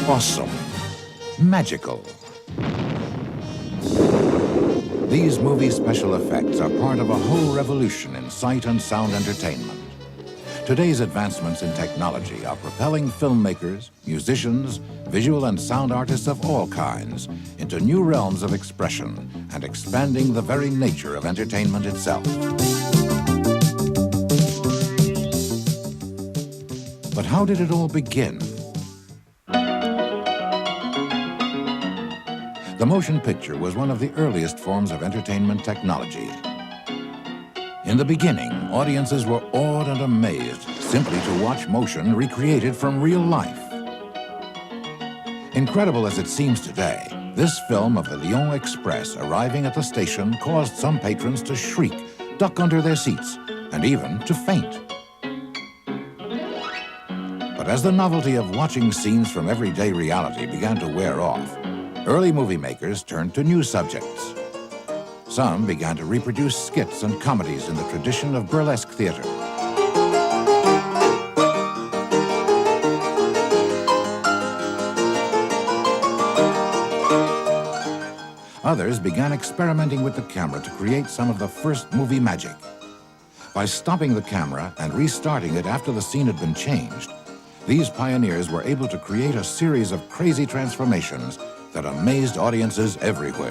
Awesome. Magical. These movie special effects are part of a whole revolution in sight and sound entertainment. Today's advancements in technology are propelling filmmakers, musicians, visual and sound artists of all kinds into new realms of expression and expanding the very nature of entertainment itself. But how did it all begin? The motion picture was one of the earliest forms of entertainment technology. In the beginning, audiences were awed and amazed simply to watch motion recreated from real life. Incredible as it seems today, this film of the Lyon Express arriving at the station caused some patrons to shriek, duck under their seats, and even to faint. But as the novelty of watching scenes from everyday reality began to wear off, early movie makers turned to new subjects. Some began to reproduce skits and comedies in the tradition of burlesque theater. Others began experimenting with the camera to create some of the first movie magic. By stopping the camera and restarting it after the scene had been changed, these pioneers were able to create a series of crazy transformations that amazed audiences everywhere.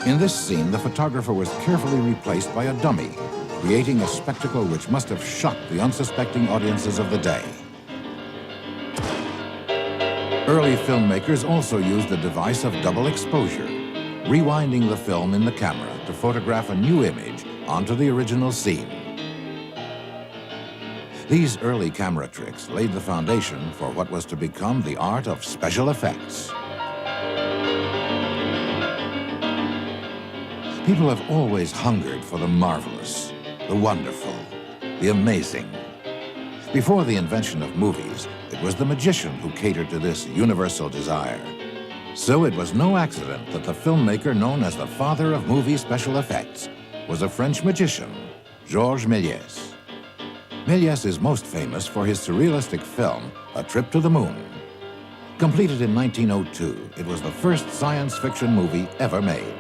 In this scene, the photographer was carefully replaced by a dummy, creating a spectacle which must have shocked the unsuspecting audiences of the day. Early filmmakers also used the device of double exposure, rewinding the film in the camera to photograph a new image onto the original scene. These early camera tricks laid the foundation for what was to become the art of special effects. People have always hungered for the marvelous, the wonderful, the amazing. Before the invention of movies, it was the magician who catered to this universal desire. So it was no accident that the filmmaker known as the father of movie special effects was a French magician, Georges Méliès. Méliès is most famous for his surrealistic film, A Trip to the Moon. Completed in 1902, it was the first science fiction movie ever made.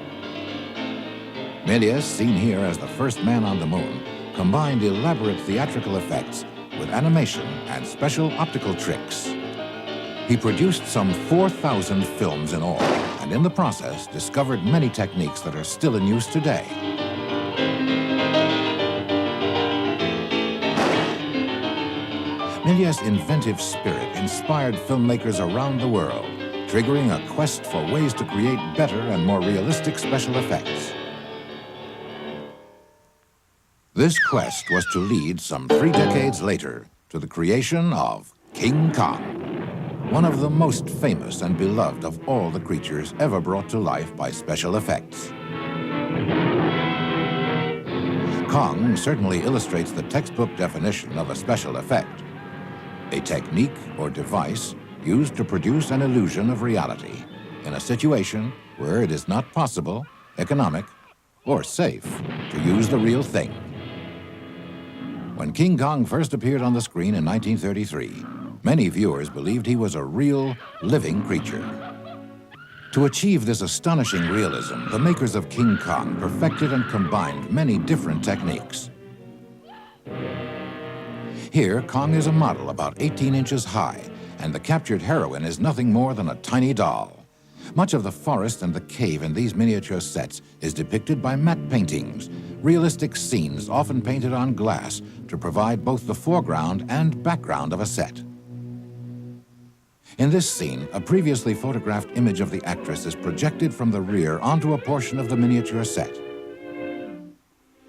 Méliès, seen here as the first man on the moon, combined elaborate theatrical effects with animation and special optical tricks. He produced some 4,000 films in all, and in the process discovered many techniques that are still in use today. Méliès' inventive spirit inspired filmmakers around the world, triggering a quest for ways to create better and more realistic special effects. This quest was to lead some 3 decades later to the creation of King Kong, one of the most famous and beloved of all the creatures ever brought to life by special effects. Kong certainly illustrates the textbook definition of a special effect, a technique or device used to produce an illusion of reality in a situation where it is not possible, economic, or safe, to use the real thing. When King Kong first appeared on the screen in 1933, many viewers believed he was a real, living creature. To achieve this astonishing realism, the makers of King Kong perfected and combined many different techniques. Here, Kong is a model about 18 inches high, and the captured heroine is nothing more than a tiny doll. Much of the forest and the cave in these miniature sets is depicted by matte paintings, realistic scenes often painted on glass to provide both the foreground and background of a set. In this scene, a previously photographed image of the actress is projected from the rear onto a portion of the miniature set.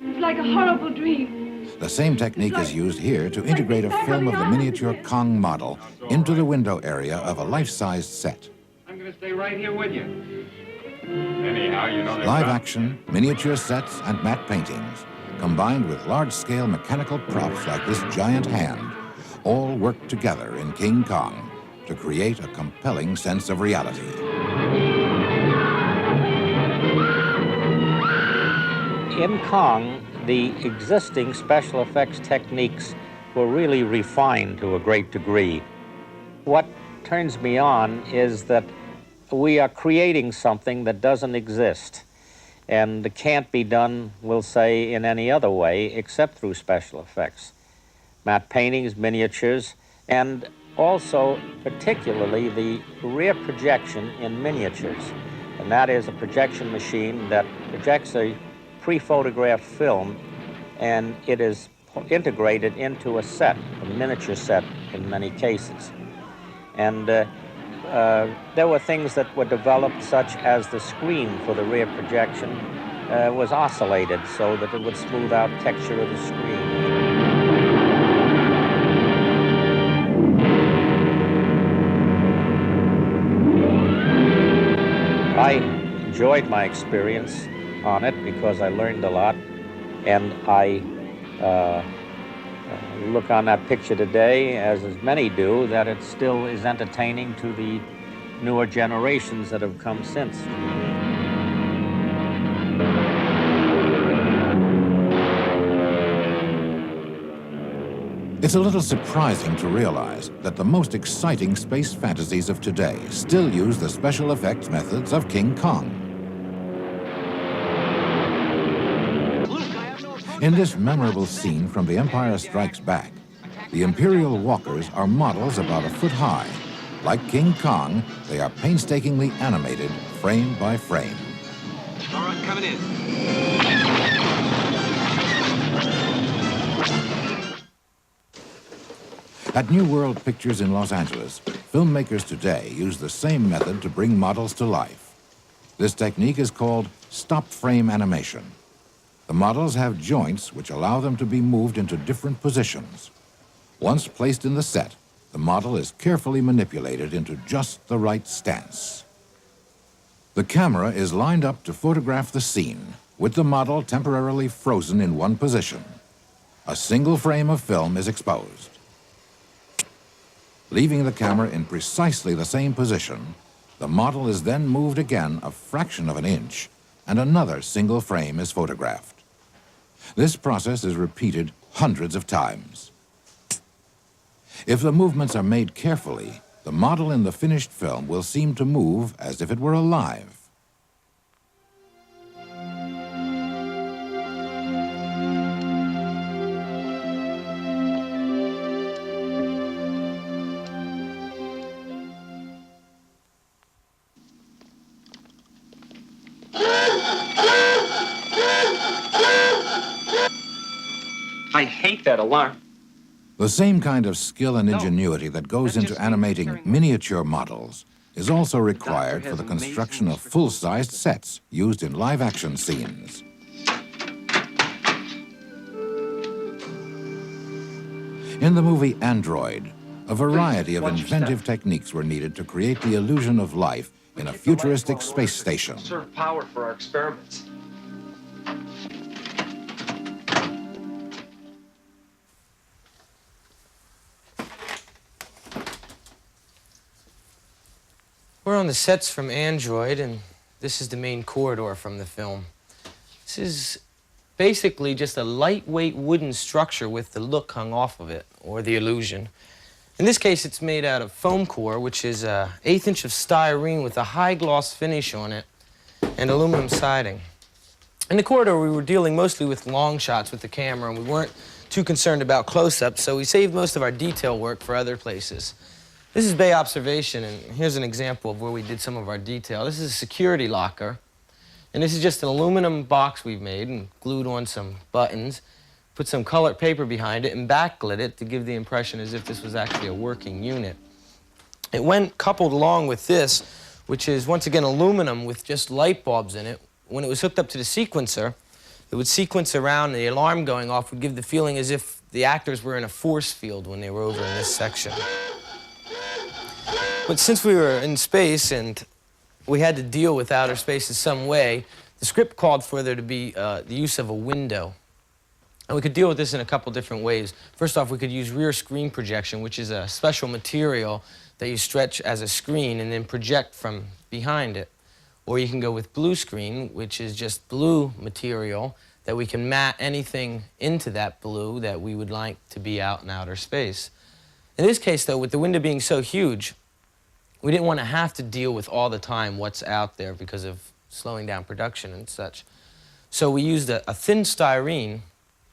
It's like a horrible dream. The same technique is used here to integrate a film of the miniature Kong model into the window area of a life-sized set. I'm going to stay right here with you. Anyhow, you know... Live action, miniature sets, and matte paintings, combined with large-scale mechanical props like this giant hand, all work together in King Kong to create a compelling sense of reality. In Kong, the existing special effects techniques were really refined to a great degree. What turns me on is that we are creating something that doesn't exist and can't be done, we'll say, in any other way except through special effects. Matte paintings, miniatures, and also particularly the rear projection in miniatures. And that is a projection machine that projects a pre-photographed film, and it is integrated into a set, a miniature set in many cases. And there were things that were developed, such as the screen for the rear projection was oscillated so that it would smooth out texture of the screen. I enjoyed my experience on it because I learned a lot, and I look on that picture today, as many do, that it still is entertaining to the newer generations that have come since. It's a little surprising to realize that the most exciting space fantasies of today still use the special effects methods of King Kong. In this memorable scene from The Empire Strikes Back, the Imperial walkers are models about a foot high. Like King Kong, they are painstakingly animated frame by frame. All right, coming in. At New World Pictures in Los Angeles, filmmakers today use the same method to bring models to life. This technique is called stop frame animation. The models have joints which allow them to be moved into different positions. Once placed in the set, the model is carefully manipulated into just the right stance. The camera is lined up to photograph the scene, with the model temporarily frozen in one position. A single frame of film is exposed. Leaving the camera in precisely the same position, the model is then moved again a fraction of an inch, and another single frame is photographed. This process is repeated hundreds of times. If the movements are made carefully, the model in the finished film will seem to move as if it were alive. I hate that alarm. The same kind of skill and ingenuity that goes into animating miniature models is also required for the construction of full-sized sets used in live-action scenes. In the movie Android, a variety of inventive techniques were needed to create the illusion of life in a futuristic space station. Conserve power for our experiments. We're on the sets from Android, and this is the main corridor from the film. This is basically just a lightweight wooden structure with the look hung off of it, or the illusion. In this case, it's made out of foam core, which is an 1/8 inch of styrene with a high gloss finish on it and aluminum siding. In the corridor, we were dealing mostly with long shots with the camera, and we weren't too concerned about close-ups, so we saved most of our detail work for other places. This is bay observation, and here's an example of where we did some of our detail. This is a security locker, and this is just an aluminum box we've made and glued on some buttons, put some colored paper behind it, and backlit it to give the impression as if this was actually a working unit. It went coupled along with this, which is, once again, aluminum with just light bulbs in it. When it was hooked up to the sequencer, it would sequence around, and the alarm going off would give the feeling as if the actors were in a force field when they were over in this section. But since we were in space and we had to deal with outer space in some way, the script called for there to be the use of a window. And we could deal with this in a couple different ways. First off, we could use rear screen projection, which is a special material that you stretch as a screen and then project from behind it. Or you can go with blue screen, which is just blue material that we can mat anything into that blue that we would like to be out in outer space. In this case, though, with the window being so huge, we didn't want to have to deal with all the time what's out there because of slowing down production and such. So we used a thin styrene,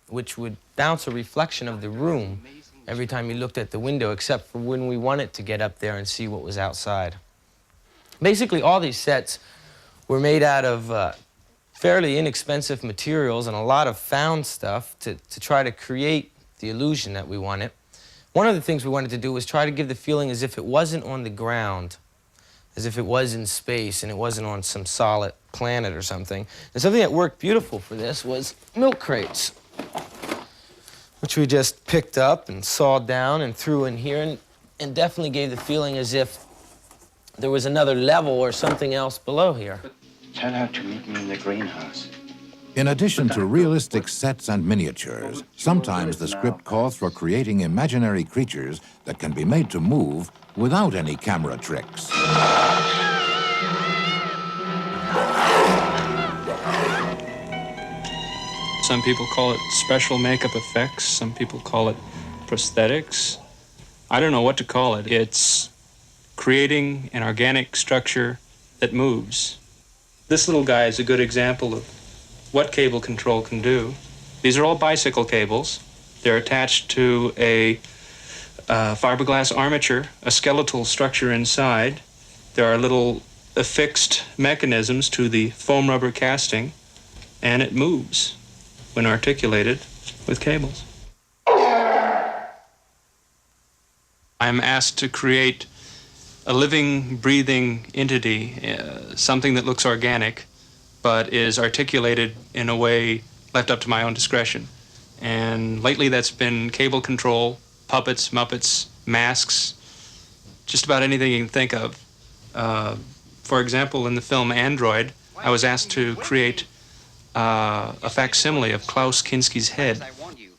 which would bounce a reflection of the room every time you looked at the window, except for when we wanted to get up there and see what was outside. Basically, all these sets were made out of fairly inexpensive materials and a lot of found stuff to try to create the illusion that we wanted. One of the things we wanted to do was try to give the feeling as if it wasn't on the ground, as if it was in space and it wasn't on some solid planet or something. And something that worked beautiful for this was milk crates, which we just picked up and sawed down and threw in here and definitely gave the feeling as if there was another level or something else below here. Tell her to meet me in the greenhouse. In addition to realistic sets and miniatures, sometimes the script calls for creating imaginary creatures that can be made to move without any camera tricks. Some people call it special makeup effects. Some people call it prosthetics. I don't know what to call it. It's creating an organic structure that moves. This little guy is a good example of what cable control can do. These are all bicycle cables. They're attached to a fiberglass armature, a skeletal structure inside. There are little affixed mechanisms to the foam rubber casting, and it moves when articulated with cables. I'm asked to create a living, breathing entity, something that looks organic, but is articulated in a way left up to my own discretion. And lately that's been cable control, puppets, muppets, masks, just about anything you can think of. For example, in the film Android, I was asked to create a facsimile of Klaus Kinski's head.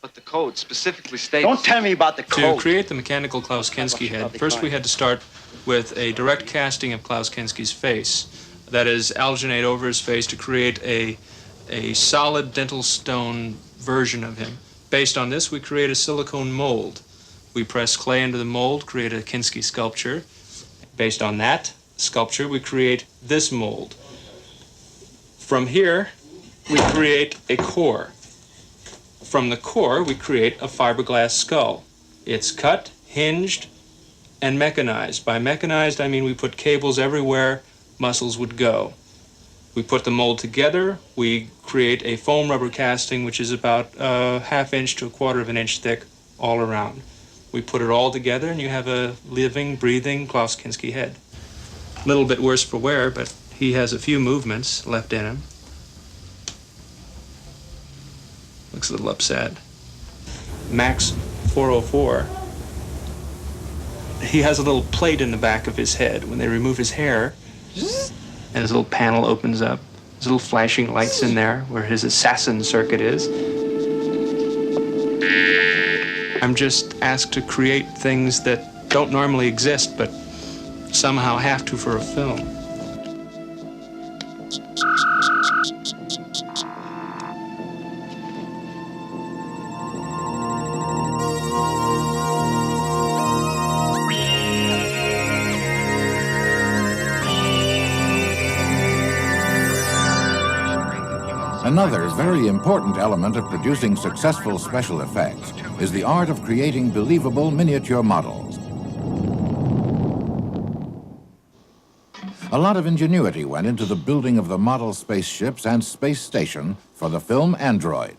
But the code specifically states... Don't tell me about the code. To create the mechanical Klaus Kinski head, first we had to start with a direct casting of Klaus Kinski's face. That is, alginate over his face to create a solid dental stone version of him. Based on this, we create a silicone mold. We press clay into the mold, create a Kinski sculpture. Based on that sculpture, we create this mold. From here, we create a core. From the core, we create a fiberglass skull. It's cut, hinged, and mechanized. By mechanized, I mean we put cables everywhere muscles would go. We put the mold together, we create a foam rubber casting, which is about a 1/2 inch to 1/4 of an inch thick all around. We put it all together, and you have a living, breathing Klaus Kinski head. A little bit worse for wear, but he has a few movements left in him. Looks a little upset. Max 404. He has a little plate in the back of his head. When they remove his hair, and his little panel opens up, there's little flashing lights in there where his assassin circuit is. I'm just asked to create things that don't normally exist, but somehow have to for a film. Another very important element of producing successful special effects is the art of creating believable miniature models. A lot of ingenuity went into the building of the model spaceships and space station for the film Android.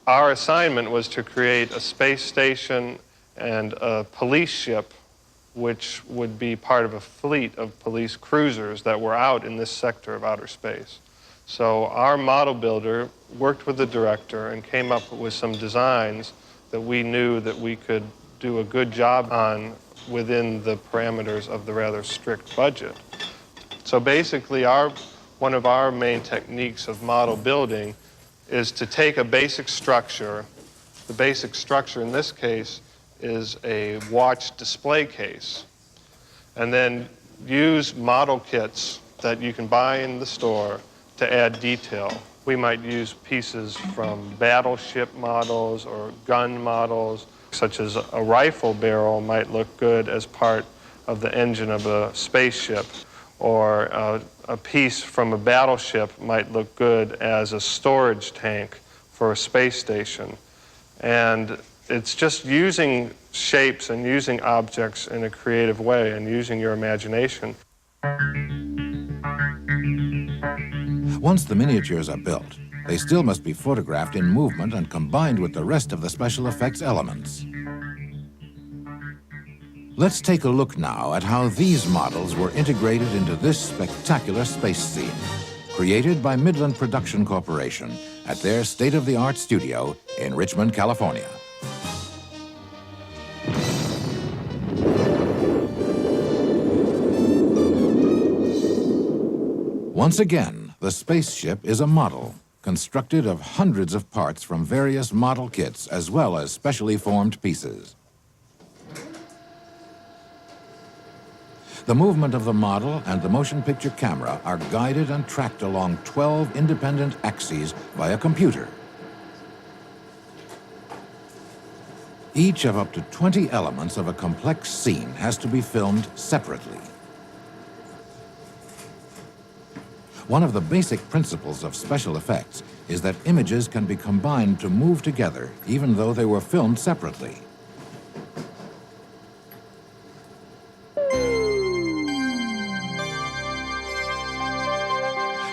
Our assignment was to create a space station and a police ship which would be part of a fleet of police cruisers that were out in this sector of outer space. So our model builder worked with the director and came up with some designs that we knew that we could do a good job on within the parameters of the rather strict budget. So basically, one of our main techniques of model building is to take a basic structure. The basic structure in this case is a watch display case, and then use model kits that you can buy in the store to add detail. We might use pieces from battleship models or gun models, such as a rifle barrel might look good as part of the engine of a spaceship, or a piece from a battleship might look good as a storage tank for a space station. And it's just using shapes and using objects in a creative way and using your imagination. Once the miniatures are built, they still must be photographed in movement and combined with the rest of the special effects elements. Let's take a look now at how these models were integrated into this spectacular space scene, created by Midland Production Corporation at their state-of-the-art studio in Richmond, California. Once again, the spaceship is a model, constructed of hundreds of parts from various model kits as well as specially formed pieces. The movement of the model and the motion picture camera are guided and tracked along 12 independent axes by a computer. Each of up to 20 elements of a complex scene has to be filmed separately. One of the basic principles of special effects is that images can be combined to move together even though they were filmed separately.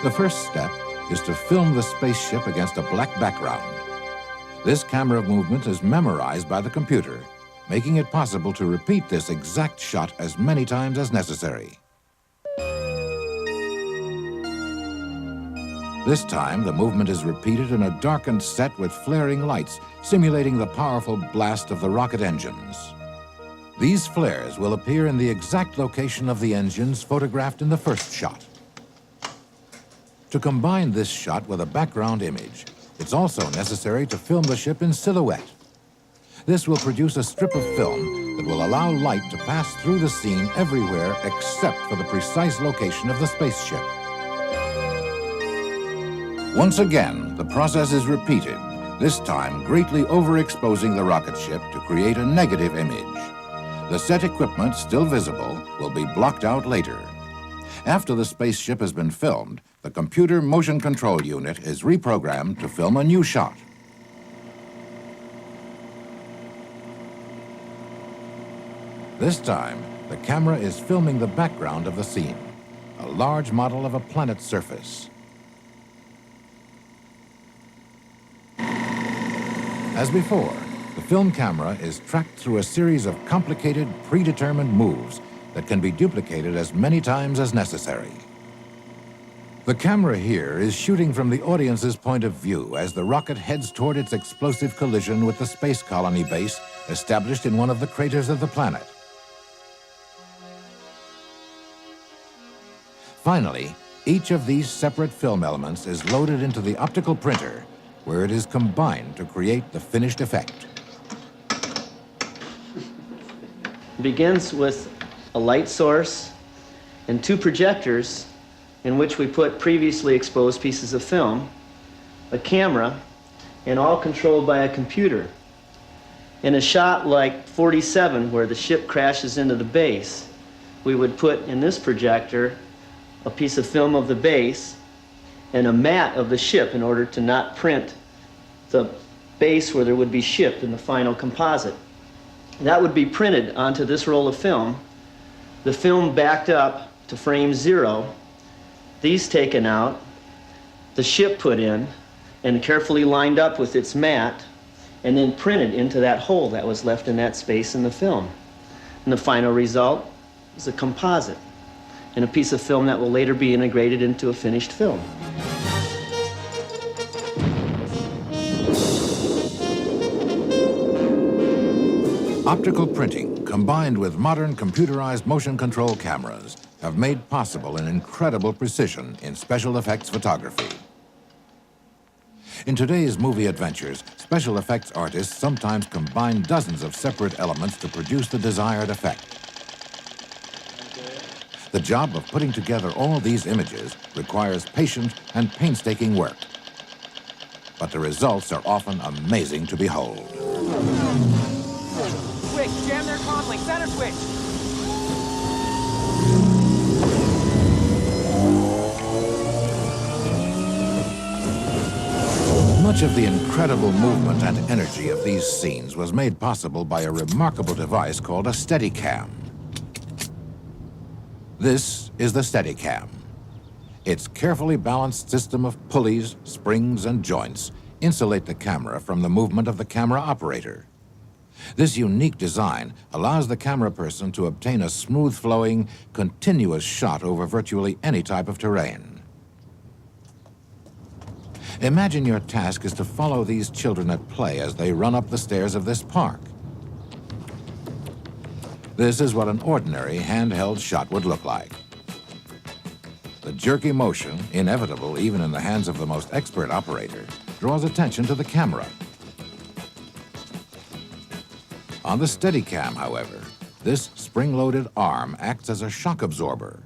The first step is to film the spaceship against a black background. This camera movement is memorized by the computer, making it possible to repeat this exact shot as many times as necessary. This time, the movement is repeated in a darkened set with flaring lights, simulating the powerful blast of the rocket engines. These flares will appear in the exact location of the engines photographed in the first shot. To combine this shot with a background image, it's also necessary to film the ship in silhouette. This will produce a strip of film that will allow light to pass through the scene everywhere except for the precise location of the spaceship. Once again, the process is repeated, this time greatly overexposing the rocket ship to create a negative image. The set equipment, still visible, will be blocked out later. After the spaceship has been filmed, the computer motion control unit is reprogrammed to film a new shot. This time, the camera is filming the background of the scene, a large model of a planet's surface. As before, the film camera is tracked through a series of complicated, predetermined moves that can be duplicated as many times as necessary. The camera here is shooting from the audience's point of view as the rocket heads toward its explosive collision with the space colony base established in one of the craters of the planet. Finally, each of these separate film elements is loaded into the optical printer, where it is combined to create the finished effect. It begins with a light source and two projectors in which we put previously exposed pieces of film, a camera, and all controlled by a computer. In a shot like 47, where the ship crashes into the base, we would put in this projector a piece of film of the base, and a mat of the ship in order to not print the base where there would be ship in the final composite. That would be printed onto this roll of film, the film backed up to frame 0, these taken out, the ship put in, and carefully lined up with its mat, and then printed into that hole that was left in that space in the film. And the final result is a composite, and a piece of film that will later be integrated into a finished film. Optical printing, combined with modern computerized motion control cameras, have made possible an incredible precision in special effects photography. In today's movie adventures, special effects artists sometimes combine dozens of separate elements to produce the desired effect. The job of putting together all these images requires patient and painstaking work. But the results are often amazing to behold. Quick, jam their comlink, center switch. Much of the incredible movement and energy of these scenes was made possible by a remarkable device called a Steadicam. This is the Steadicam. Its carefully balanced system of pulleys, springs, and joints insulate the camera from the movement of the camera operator. This unique design allows the camera person to obtain a smooth-flowing, continuous shot over virtually any type of terrain. Imagine your task is to follow these children at play as they run up the stairs of this park. This is what an ordinary handheld shot would look like. The jerky motion, inevitable even in the hands of the most expert operator, draws attention to the camera. On the Steadicam, however, this spring-loaded arm acts as a shock absorber.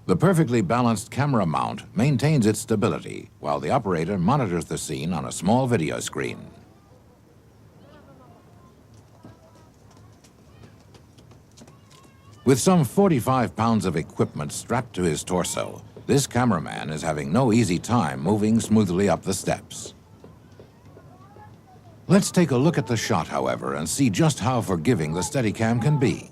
The perfectly balanced camera mount maintains its stability while the operator monitors the scene on a small video screen. With some 45 pounds of equipment strapped to his torso, this cameraman is having no easy time moving smoothly up the steps. Let's take a look at the shot, however, and see just how forgiving the Steadicam can be.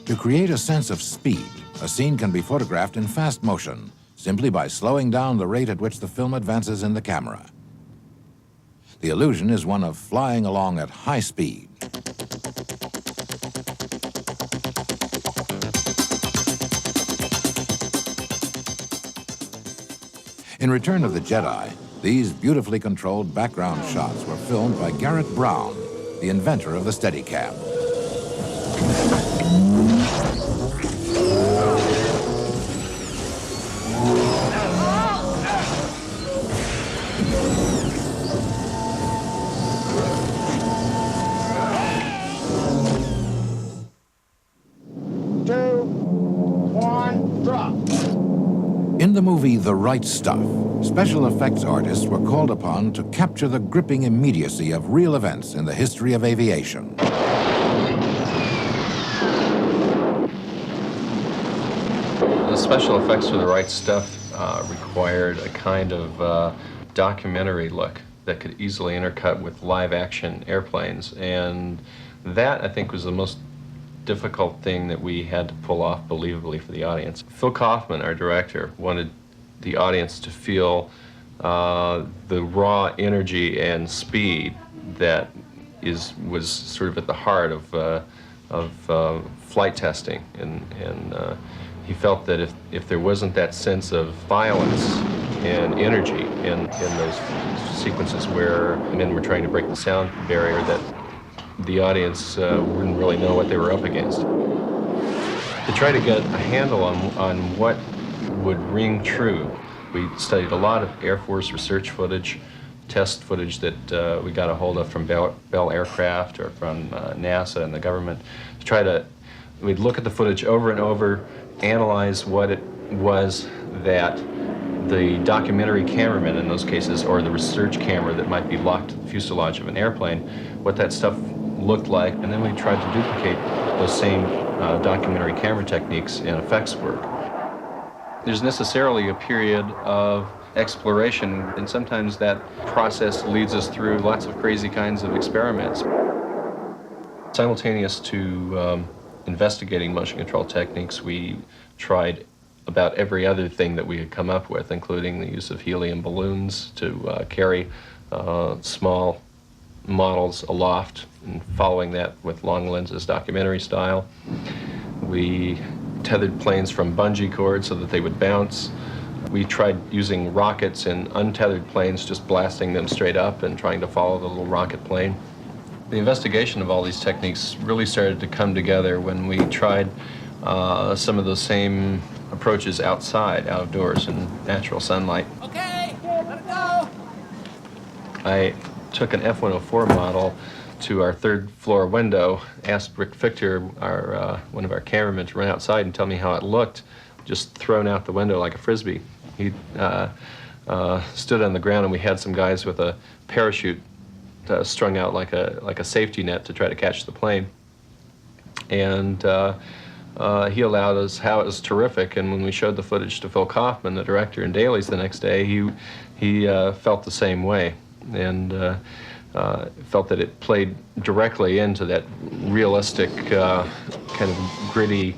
To create a sense of speed, a scene can be photographed in fast motion, simply by slowing down the rate at which the film advances in the camera. The illusion is one of flying along at high speed. In Return of the Jedi, these beautifully controlled background shots were filmed by Garrett Brown, the inventor of the Steadicam. In the movie The Right Stuff, special effects artists were called upon to capture the gripping immediacy of real events in the history of aviation. The special effects for The Right Stuff required a kind of documentary look that could easily intercut with live action airplanes, and that, I think, was the most difficult thing that we had to pull off believably for the audience. Phil Kaufman, our director, wanted the audience to feel the raw energy and speed that was sort of at the heart of flight testing, and he felt that if there wasn't that sense of violence and energy in those sequences where men were trying to break the sound barrier, that the audience wouldn't really know what they were up against. To try to get a handle on what would ring true, we studied a lot of Air Force research footage, test footage that we got a hold of from Bell Aircraft or from NASA and the government. We'd look at the footage over and over, analyze what it was that the documentary cameraman in those cases, or the research camera that might be locked to the fuselage of an airplane, what that stuff looked like, and then we tried to duplicate those same documentary camera techniques in effects work. There's necessarily a period of exploration, and sometimes that process leads us through lots of crazy kinds of experiments. Simultaneous to investigating motion control techniques, we tried about every other thing that we had come up with, including the use of helium balloons to carry small models aloft, and following that with long lenses, documentary style. We tethered planes from bungee cords so that they would bounce. We tried using rockets in untethered planes, just blasting them straight up and trying to follow the little rocket plane. The investigation of all these techniques really started to come together when we tried some of those same approaches outside, outdoors, in natural sunlight. Okay, let it go. I took an F-104 model to our third floor window, asked Rick Fichter, one of our cameramen, to run outside and tell me how it looked, just thrown out the window like a Frisbee. He stood on the ground, and we had some guys with a parachute strung out like a safety net to try to catch the plane. And he allowed us, how it was terrific, and when we showed the footage to Phil Kaufman, the director, in dailies the next day, he felt the same way, and felt that it played directly into that realistic, kind of gritty,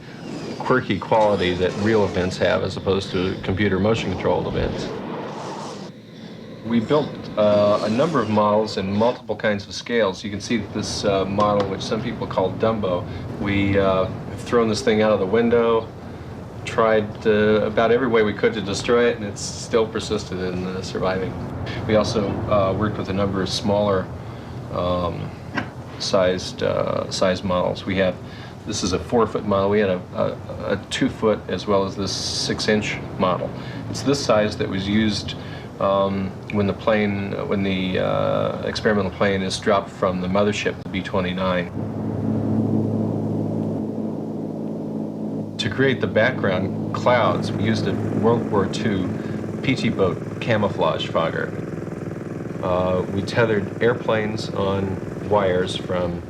quirky quality that real events have as opposed to computer motion-controlled events. We built a number of models in multiple kinds of scales. You can see this model, which some people call Dumbo. We have thrown this thing out of the window, tried about every way we could to destroy it, and it's still persisted in surviving. We also worked with a number of smaller sized models. This is a 4-foot model. We had a 2-foot as well as this 6-inch model. It's this size that was used when the experimental plane is dropped from the mothership, the B-29. To create the background clouds, we used a World War II PT boat camouflage fogger. We tethered airplanes on wires from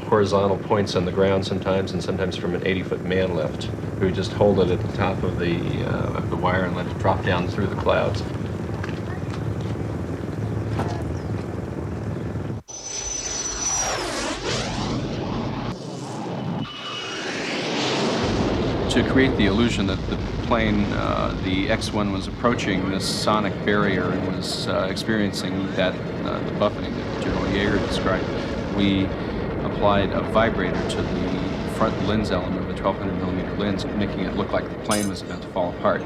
horizontal points on the ground sometimes, and sometimes from an 80-foot man lift. We would just hold it at the top of the wire and let it drop down through the clouds. To create the illusion that the plane, the X-1, was approaching this sonic barrier and was experiencing that the buffeting that General Yeager described, we applied a vibrator to the front lens element of a 1200 millimeter lens, making it look like the plane was about to fall apart.